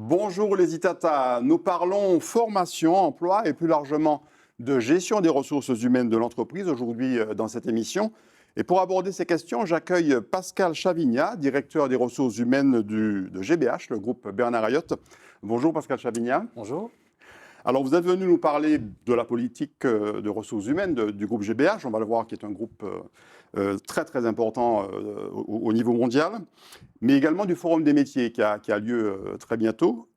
Bonjour les Itata, nous parlons formation, emploi et plus largement de gestion des ressources humaines de l'entreprise aujourd'hui dans cette émission. Et pour aborder ces questions, j'accueille Pascal Chavignat, directeur des ressources humaines de GBH, le groupe Bernard Ayotte. Bonjour Pascal Chavignat. Bonjour. Alors vous êtes venu nous parler de la politique de ressources humaines du groupe GBH, on va le voir qui est un groupe très très important au niveau mondial, mais également du Forum des métiers qui a lieu très bientôt.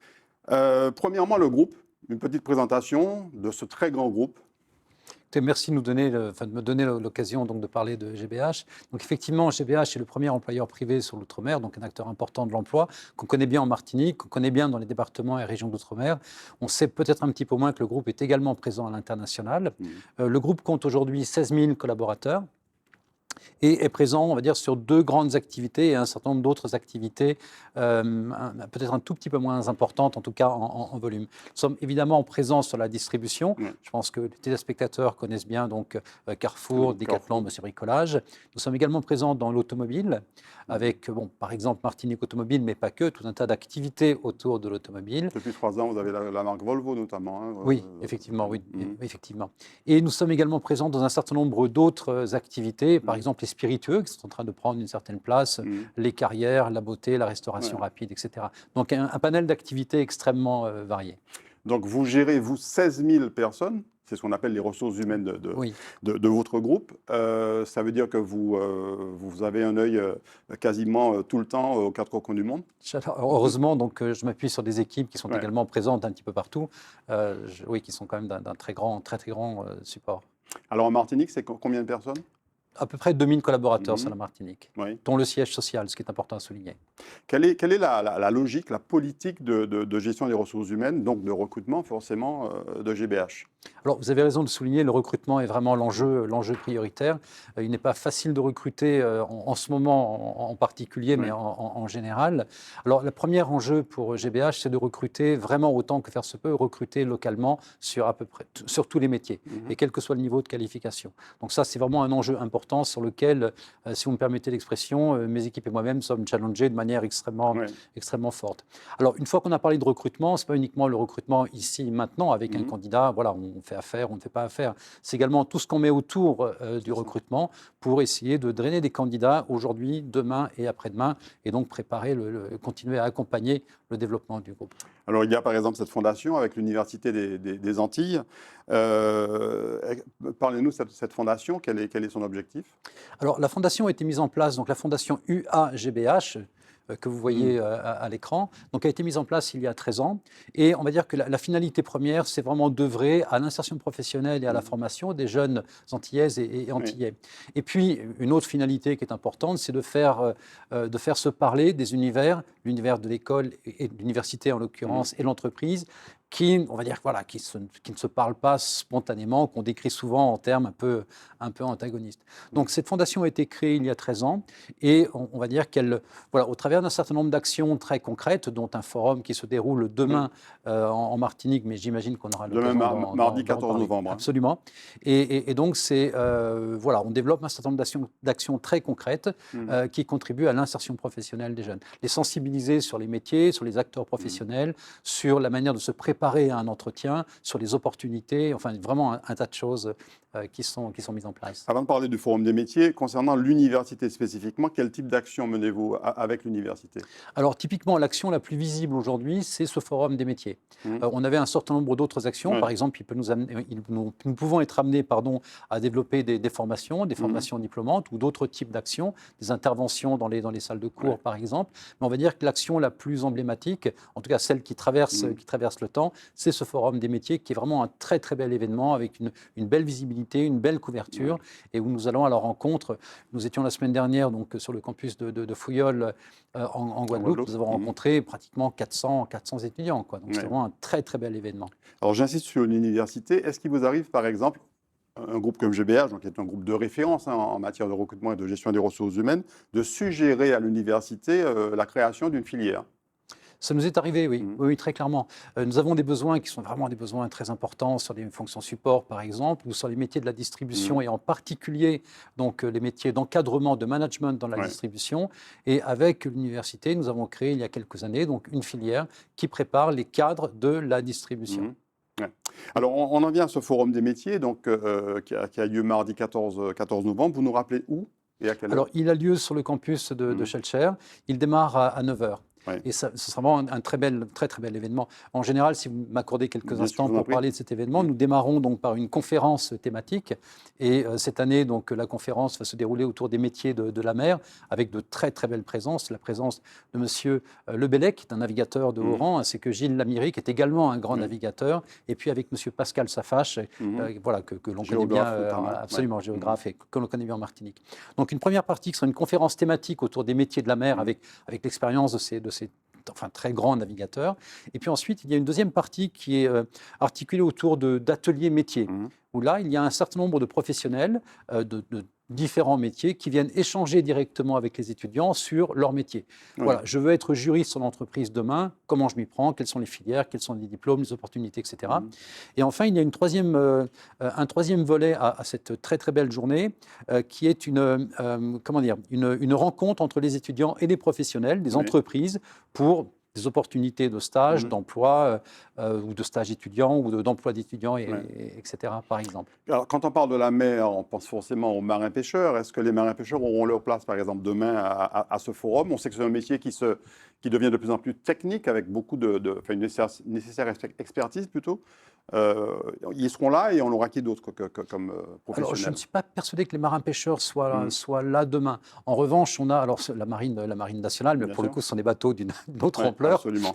Premièrement, le groupe, une petite présentation de ce très grand groupe. Merci de me donner l'occasion donc de parler de GBH. Donc effectivement, GBH est le premier employeur privé sur l'outre-mer, donc un acteur important de l'emploi qu'on connaît bien en Martinique, qu'on connaît bien dans les départements et régions d'outre-mer. On sait peut-être un petit peu moins que le groupe est également présent à l'international. Le groupe compte aujourd'hui 16 000 collaborateurs et est présent, on va dire, sur deux grandes activités et un certain nombre d'autres activités, peut-être un tout petit peu moins importantes, en tout cas en volume. Nous sommes évidemment présents sur la distribution. Je pense que les téléspectateurs connaissent bien donc Carrefour, Decathlon, Monsieur Bricolage. Nous sommes également présents dans l'automobile, avec, par exemple, Martinique Automobile, mais pas que, tout un tas d'activités autour de l'automobile. Depuis 3 ans, vous avez la marque Volvo notamment. Oui, effectivement, effectivement. Et nous sommes également présents dans un certain nombre d'autres activités, par exemple les spiritueux, qui sont en train de prendre une certaine place, les carrières, la beauté, la restauration rapide, etc. Donc un panel d'activités extrêmement varié. Donc vous gérez, vous, 16 000 personnes, c'est ce qu'on appelle les ressources humaines de votre groupe. Ça veut dire que vous avez un œil quasiment tout le temps aux quatre coins du monde. Heureusement, donc, je m'appuie sur des équipes qui sont également présentes un petit peu partout, qui sont quand même d'un très grand support. Alors en Martinique, c'est combien de personnes ? À peu près 2000 collaborateurs sur la Martinique, dont le siège social, ce qui est important à souligner. Quelle est la logique, la politique de gestion des ressources humaines, donc de recrutement forcément de GBH ? Alors, vous avez raison de souligner, le recrutement est vraiment l'enjeu prioritaire. Il n'est pas facile de recruter en ce moment en particulier, mais en général. Alors, le premier enjeu pour GBH, c'est de recruter vraiment autant que faire se peut, recruter localement sur à peu près sur tous les métiers, et quel que soit le niveau de qualification. Donc ça, c'est vraiment un enjeu important sur lequel, si vous me permettez l'expression, mes équipes et moi-même sommes challengés de manière extrêmement forte. Alors, une fois qu'on a parlé de recrutement, ce n'est pas uniquement le recrutement ici, maintenant, avec un candidat, voilà, on fait affaire, on ne fait pas affaire. C'est également tout ce qu'on met autour du recrutement pour essayer de drainer des candidats aujourd'hui, demain et après-demain, et donc préparer, continuer à accompagner le développement du groupe. Alors, il y a par exemple cette fondation avec l'Université des Antilles. Parlez-nous de cette fondation, quel est son objectif ? Alors, la fondation a été mise en place, donc la fondation UAGBH, que vous voyez à l'écran, donc a été mise en place il y a 13 ans. Et on va dire que la finalité première, c'est vraiment d'œuvrer à l'insertion professionnelle et à la formation des jeunes antillaises et antillais. Et puis, une autre finalité qui est importante, c'est de faire se parler des univers, l'univers de l'école et de l'université en l'occurrence, et l'entreprise, qui, on va dire, voilà, qui ne se parlent pas spontanément, qu'on décrit souvent en termes un peu antagonistes. Donc cette fondation a été créée il y a 13 ans et on va dire qu'elle, voilà, au travers d'un certain nombre d'actions très concrètes, dont un forum qui se déroule demain en Martinique, mais j'imagine qu'on aura l'occasion mardi 14 novembre. Absolument. Et donc voilà, on développe un certain nombre d'actions très concrètes qui contribuent à l'insertion professionnelle des jeunes. Les sensibiliser sur les métiers, sur les acteurs professionnels, sur la manière de se préparer à un entretien, sur les opportunités, enfin vraiment un tas de choses qui sont mises en place. Avant de parler du Forum des métiers, concernant l'université spécifiquement, quel type d'action menez-vous avec l'université ? Alors typiquement, l'action la plus visible aujourd'hui, c'est ce Forum des métiers. On avait un certain nombre d'autres actions. Par exemple, nous pouvons être amenés à développer des formations diplômantes ou d'autres types d'actions, des interventions dans les salles de cours par exemple. Mais on va dire que l'action la plus emblématique, en tout cas celle qui traverse le temps, c'est ce Forum des métiers qui est vraiment un très très bel événement avec une belle visibilité, une belle couverture et où nous allons à leur rencontre. Nous étions la semaine dernière donc, sur le campus de Fouillol en Guadeloupe. Nous avons rencontré pratiquement 400 étudiants. Donc c'est vraiment un très très bel événement. Alors j'insiste sur l'université. Est-ce qu'il vous arrive par exemple, un groupe comme GBH, donc qui est un groupe de référence en matière de recrutement et de gestion des ressources humaines, de suggérer à l'université la création d'une filière ? Ça nous est arrivé, oui, Mhm. oui, très clairement. Nous avons des besoins qui sont vraiment des besoins très importants sur des fonctions support, par exemple, ou sur les métiers de la distribution, Mhm. et en particulier donc, les métiers d'encadrement, de management dans la Ouais. distribution. Et avec l'université, nous avons créé il y a quelques années donc, une filière qui prépare les cadres de la distribution. Mhm. Ouais. Alors, on en vient à ce forum des métiers donc, qui a lieu mardi 14 novembre. Vous nous rappelez où et à quelle Alors, heure? il a lieu sur le campus de Mhm. Schellcher. Il démarre à 9 heures. Ouais. Et ça, ce sera vraiment un très bel événement. En général, si vous m'accordez quelques Bien sûr, instants je vous en pour prie. parler de cet événement, Mhm. nous démarrons donc par une conférence thématique. Et cette année, donc, la conférence va se dérouler autour des métiers de la mer, avec de très belles présences. La présence de Monsieur Lebellec, qui est un navigateur de haut Mhm. rang, ainsi que Gilles Lamiry, qui est également un grand Ouais. navigateur. Et puis avec Monsieur Pascal Safache, Mhm. voilà, que l'on connaît bien, Géographe notamment. absolument Ouais. géographe, et que l'on connaît bien en Martinique. Donc une première partie qui sera une conférence thématique autour des métiers de la mer, Mhm. avec l'expérience de ces très grands navigateurs. Et puis ensuite, il y a une deuxième partie qui est articulée autour d'ateliers métiers, Mhm. où là, il y a un certain nombre de professionnels de différents métiers qui viennent échanger directement avec les étudiants sur leur métier. Ouais. Voilà, je veux être juriste sur l'entreprise demain, comment je m'y prends, quelles sont les filières, quels sont les diplômes, les opportunités, etc. Mhm. Et enfin, il y a un troisième volet à cette très belle journée, qui est une rencontre entre les étudiants et les professionnels, des Ouais. entreprises, pour des opportunités de stage, Mhm. d'emploi, ou de stage étudiant, ou d'emploi d'étudiants, Ouais. etc., par exemple. Alors, quand on parle de la mer, on pense forcément aux marins-pêcheurs. Est-ce que les marins-pêcheurs auront leur place, par exemple, demain à ce forum? On sait que c'est un métier qui devient de plus en plus technique, avec beaucoup enfin, une nécessaire expertise plutôt. Ils seront là et on aura qui d'autre comme Alors, je ne professionnels? suis pas persuadé que les marins-pêcheurs Mhm. soient là demain. En revanche, on a alors la marine nationale, mais Bien pour le sûr. coup, ce sont des bateaux d'une autre Oui, ampleur. absolument.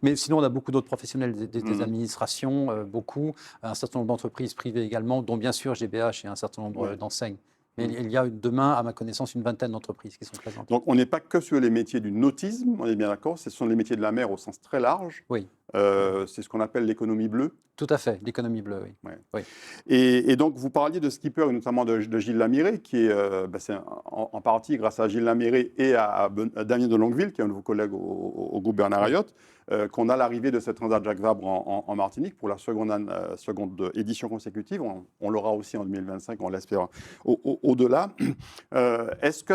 Mais sinon, on a beaucoup d'autres professionnels, des Mhm. administrations, beaucoup, un certain nombre d'entreprises privées également, dont bien sûr GBH et un certain nombre Ouais. d'enseignes. Mais Mhm. il y a demain, à ma connaissance, une vingtaine d'entreprises qui sont présentes. Donc, on n'est pas que sur les métiers du nautisme, on est bien d'accord, ce sont les métiers de la mer au sens très large. Oui, C'est ce qu'on appelle l'économie bleue. tout à fait, l'économie bleue, oui. Ouais. Oui. Et donc, vous parliez de skipper, et notamment de Gilles Lamiré, qui est, c'est en partie grâce à Gilles Lamiré et à Damien de Longueville, qui est un de vos collègues au groupe Bernard Oui. Ayotte, qu'on a l'arrivée de cette Transat Jacques Vabre en Martinique pour la seconde édition consécutive. On l'aura aussi en 2025, on l'espère au-delà. Est-ce que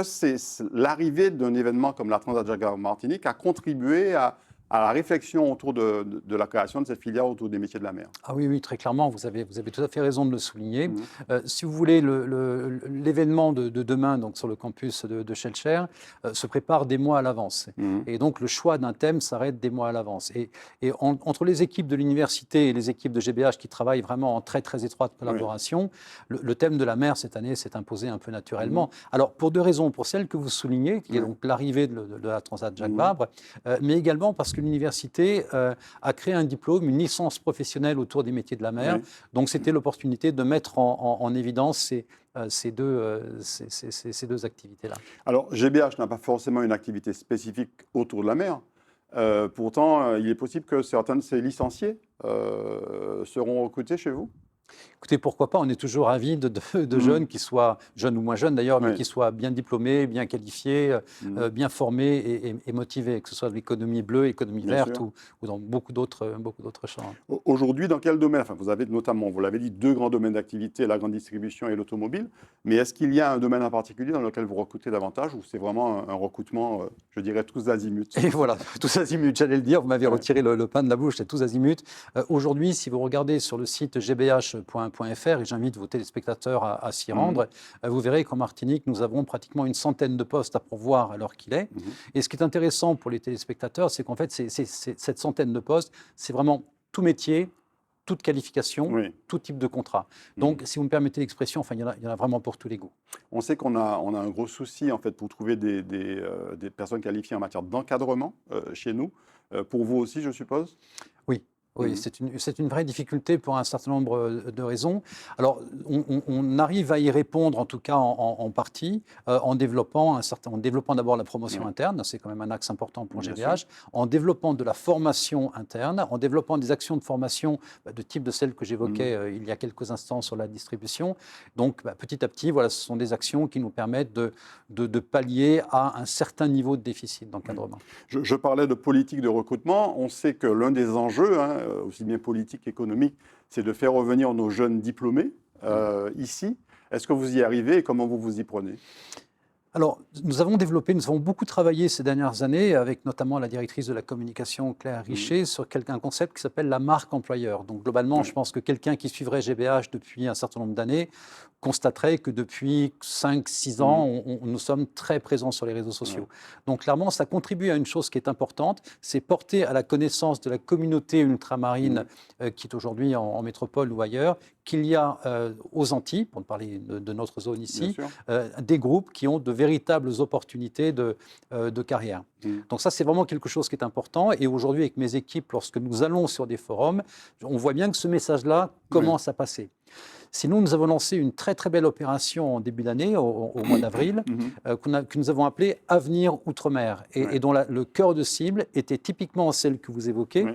l'arrivée d'un événement comme la Transat Jacques Vabre en Martinique a contribué à la réflexion autour de la création de cette filière autour des métiers de la mer? Ah oui, oui, très clairement, vous avez tout à fait raison de le souligner. Mhm. Si vous voulez, l'événement de demain, donc sur le campus de Schellcher, se prépare des mois à l'avance. Mhm. Et donc, le choix d'un thème s'arrête des mois à l'avance. Et entre les équipes de l'université et les équipes de GBH qui travaillent vraiment en très étroite collaboration, le thème de la mer, cette année, s'est imposé un peu naturellement. Alors, pour deux raisons. Pour celle que vous soulignez, qui est donc l'arrivée de la Transat Jacques Vabre, mais également parce que l'université a créé un diplôme, une licence professionnelle autour des métiers de la mer. Oui. Donc, c'était l'opportunité de mettre en évidence ces deux activités-là. Alors, GBH n'a pas forcément une activité spécifique autour de la mer. Pourtant, il est possible que certains de ces licenciés seront recrutés chez vous. Écoutez, pourquoi pas, on est toujours ravis de jeunes qui soient, jeunes ou moins jeunes d'ailleurs, mais Oui. qui soient bien diplômés, bien qualifiés, bien formés et motivés, que ce soit de l'économie bleue, économie Bien verte sûr. ou dans beaucoup d'autres champs. Aujourd'hui, dans quel domaine? Enfin, vous avez notamment, vous l'avez dit, deux grands domaines d'activité, la grande distribution et l'automobile. Mais est-ce qu'il y a un domaine en particulier dans lequel vous recrutez davantage ou c'est vraiment un recrutement, je dirais, tous azimuts? Et voilà, tous azimuts, j'allais le dire, vous m'avez retiré le pain de la bouche, c'est tous azimuts. Aujourd'hui, si vous regardez sur le site gbh.fr, et j'invite vos téléspectateurs à s'y rendre, vous verrez qu'en Martinique, nous avons pratiquement une centaine de postes à pourvoir à l'heure qu'il est. Et ce qui est intéressant pour les téléspectateurs, c'est qu'en fait, cette centaine de postes, c'est vraiment tout métier, toute qualification, tout type de contrat. Donc, si vous me permettez l'expression, enfin, il y en a vraiment pour tous les goûts. On sait qu'on a un gros souci en fait pour trouver des personnes qualifiées en matière d'encadrement chez nous. Pour vous aussi, je suppose? Oui. Oui, c'est une vraie difficulté pour un certain nombre de raisons. Alors, on arrive à y répondre, en tout cas en partie, en développant d'abord la promotion interne, c'est quand même un axe important pour GBH, en développant de la formation interne, en développant des actions de formation de type de celles que j'évoquais il y a quelques instants sur la distribution. Donc, petit à petit, voilà, ce sont des actions qui nous permettent de pallier à un certain niveau de déficit d'encadrement. Je parlais de politique de recrutement. On sait que l'un des enjeux, aussi bien politique qu'économique, c'est de faire revenir nos jeunes diplômés ici. Est-ce que vous y arrivez et comment vous vous y prenez ? Alors, nous avons beaucoup travaillé ces dernières années, avec notamment la directrice de la communication, Claire Richer, sur un concept qui s'appelle la marque employeur. Donc, globalement, je pense que quelqu'un qui suivrait GBH depuis un certain nombre d'années constaterait que depuis 5-6 ans, nous sommes très présents sur les réseaux sociaux. Donc, clairement, ça contribue à une chose qui est importante, c'est porter à la connaissance de la communauté ultramarine qui est aujourd'hui en métropole ou ailleurs, qu'il y a aux Antilles, pour parler de notre zone ici, des groupes qui ont de véritables opportunités de carrière. Donc ça, c'est vraiment quelque chose qui est important. Et aujourd'hui, avec mes équipes, lorsque nous allons sur des forums, on voit bien que ce message-là commence à passer. Sinon, nous avons lancé une très très belle opération en début d'année, au mois d'avril, que nous avons appelée Avenir Outre-mer, et dont le cœur de cible était typiquement celui que vous évoquez,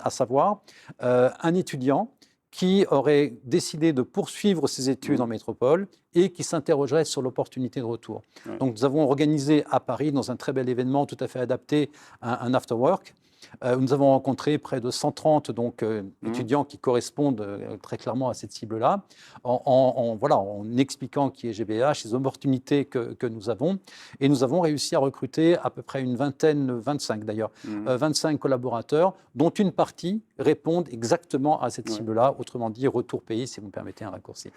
à savoir un étudiant qui aurait décidé de poursuivre ses études en métropole et qui s'interrogerait sur l'opportunité de retour. Donc nous avons organisé à Paris, dans un très bel événement tout à fait adapté, un after-work. Nous avons rencontré près de 130 étudiants qui correspondent très clairement à cette cible-là, en expliquant qui est GBH, les opportunités que nous avons. Et nous avons réussi à recruter à peu près 25 collaborateurs, dont une partie répondent exactement à cette cible-là, autrement dit, retour pays, si vous me permettez un raccourci.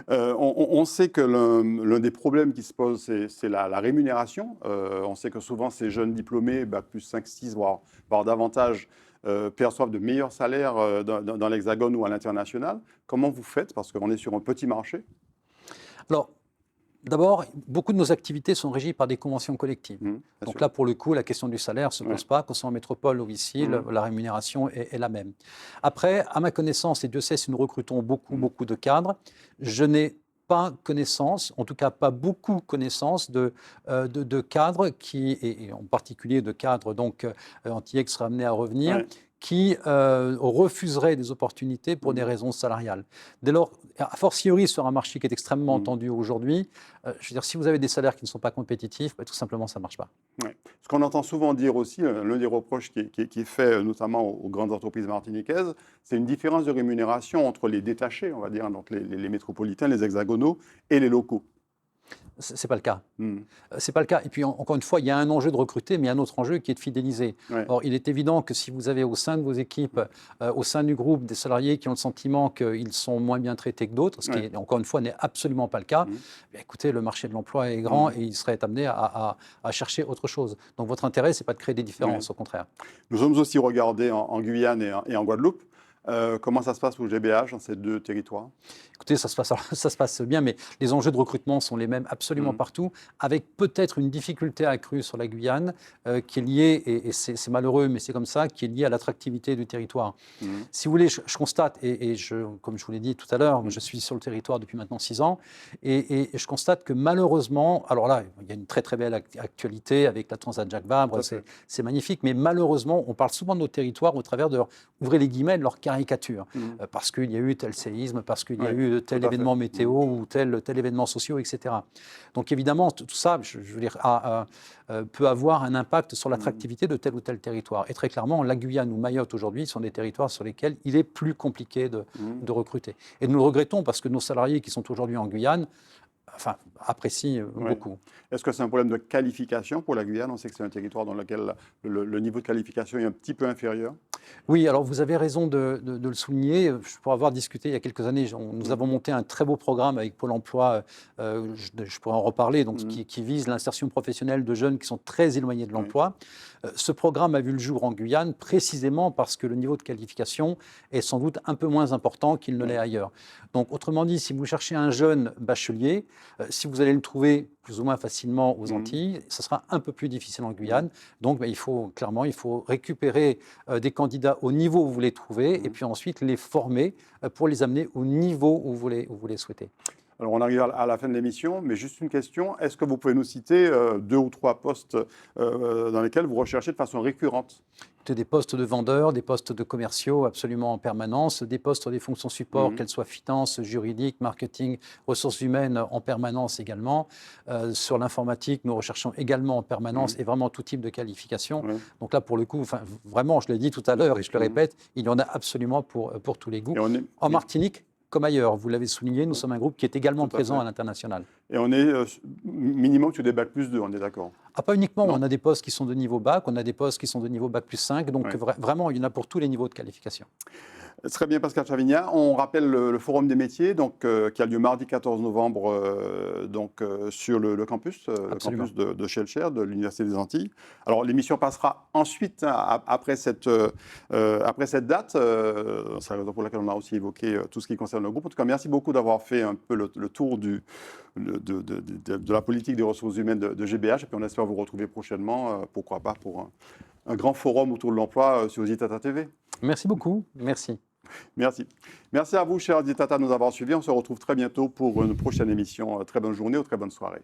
On sait que l'un des problèmes qui se posent, c'est la rémunération. On sait que souvent, ces jeunes diplômés, plus 5, 6, voire davantage, perçoivent de meilleurs salaires dans l'Hexagone ou à l'international. Comment vous faites ? Parce qu'on est sur un petit marché. Alors, d'abord, beaucoup de nos activités sont régies par des conventions collectives. Donc là, pour le coup, la question du salaire ne se pose pas, qu'on soit en métropole ou ici, la rémunération est la même. Après, à ma connaissance, et Dieu sait si nous recrutons beaucoup de cadres, je n'ai pas connaissance, en tout cas pas beaucoup connaissance de cadres et en particulier de cadres antillais qui seraient amenés à revenir, qui refuseraient des opportunités pour des raisons salariales. Dès lors, a fortiori sur un marché qui est extrêmement tendu aujourd'hui, je veux dire, si vous avez des salaires qui ne sont pas compétitifs, tout simplement ça ne marche pas. Ce qu'on entend souvent dire aussi, l'un des reproches qui est fait notamment aux grandes entreprises martiniquaises, c'est une différence de rémunération entre les détachés, on va dire, donc les métropolitains, les hexagonaux et les locaux. C'est pas le cas. C'est pas le cas. Et puis, encore une fois, il y a un enjeu de recruter, mais il y a un autre enjeu qui est de fidéliser. Or, il est évident que si vous avez au sein de vos équipes, au sein du groupe, des salariés qui ont le sentiment qu'ils sont moins bien traités que d'autres, ce qui, encore une fois, n'est absolument pas le cas, écoutez, le marché de l'emploi est grand et il serait amené à chercher autre chose. Donc, votre intérêt, c'est pas de créer des différences, au contraire. Nous sommes aussi regardés en Guyane et en Guadeloupe. Comment ça se passe au GBH dans ces deux territoires ? Écoutez, ça se passe bien, mais les enjeux de recrutement sont les mêmes absolument partout, avec peut-être une difficulté accrue sur la Guyane qui est liée, et c'est malheureux, mais c'est comme ça, qui est liée à l'attractivité du territoire. Si vous voulez, je constate, comme je vous l'ai dit tout à l'heure, je suis sur le territoire depuis maintenant 6 ans, et je constate que malheureusement, alors là, il y a une très très belle actualité avec la Transat Jacques Vabre, c'est magnifique, mais malheureusement, on parle souvent de nos territoires au travers de ouvrez les guillemets, de leur caricature, parce qu'il y a eu tel séisme, parce qu'il y a eu tel événement météo ou tel événement social, etc. Donc évidemment, tout ça, je veux dire, peut avoir un impact sur l'attractivité de tel ou tel territoire. Et très clairement, la Guyane ou Mayotte aujourd'hui sont des territoires sur lesquels il est plus compliqué de recruter. Et nous le regrettons parce que nos salariés qui sont aujourd'hui en Guyane, apprécient beaucoup. Est-ce que c'est un problème de qualification pour la Guyane ? On sait que c'est un territoire dans lequel le niveau de qualification est un petit peu inférieur. Oui, alors vous avez raison de le souligner. Pour avoir discuté il y a quelques années, nous avons monté un très beau programme avec Pôle emploi, je pourrais en reparler, donc, qui vise l'insertion professionnelle de jeunes qui sont très éloignés de l'emploi. Ce programme a vu le jour en Guyane précisément parce que le niveau de qualification est sans doute un peu moins important qu'il ne l'est ailleurs. Donc autrement dit, si vous cherchez un jeune bachelier, si vous allez le trouver plus ou moins facilement aux Antilles, ça sera un peu plus difficile en Guyane. Donc il faut récupérer des candidats candidats au niveau où vous les trouvez, et puis ensuite les former pour les amener au niveau où vous les souhaitez. Alors, on arrive à la fin de l'émission, mais juste une question. Est-ce que vous pouvez nous citer 2 ou 3 postes dans lesquels vous recherchez de façon récurrente? Des postes de vendeurs, des postes de commerciaux absolument en permanence, des postes sur des fonctions support, qu'elles soient finance, juridique, marketing, ressources humaines en permanence également. Sur l'informatique, nous recherchons également en permanence et vraiment tout type de qualification. Donc là, pour le coup, vraiment, je l'ai dit tout à l'heure et je le répète, il y en a absolument pour tous les goûts. En Martinique, comme ailleurs, vous l'avez souligné, nous sommes un groupe qui est également présent à l'international. Et on est minimum sur des bac plus 2, on est d'accord? Pas uniquement, on a des postes qui sont de niveau bac, on a des postes qui sont de niveau bac plus 5, donc vraiment, il y en a pour tous les niveaux de qualification. Très bien, Pascal Chavignat. On rappelle le Forum des métiers qui a lieu mardi 14 novembre sur le campus de Schellcher, de l'Université des Antilles. Alors, l'émission passera ensuite, après cette date. C'est la raison pour laquelle on a aussi évoqué tout ce qui concerne le groupe. En tout cas, merci beaucoup d'avoir fait un peu le tour de la politique des ressources humaines de GBH. Et puis, on espère vous retrouver prochainement, pourquoi pas, pour un grand forum autour de l'emploi sur Zitata TV. Merci beaucoup. Merci. Merci. Merci à vous, chers Zitata, de nous avoir suivis. On se retrouve très bientôt pour une prochaine émission. Très bonne journée ou très bonne soirée.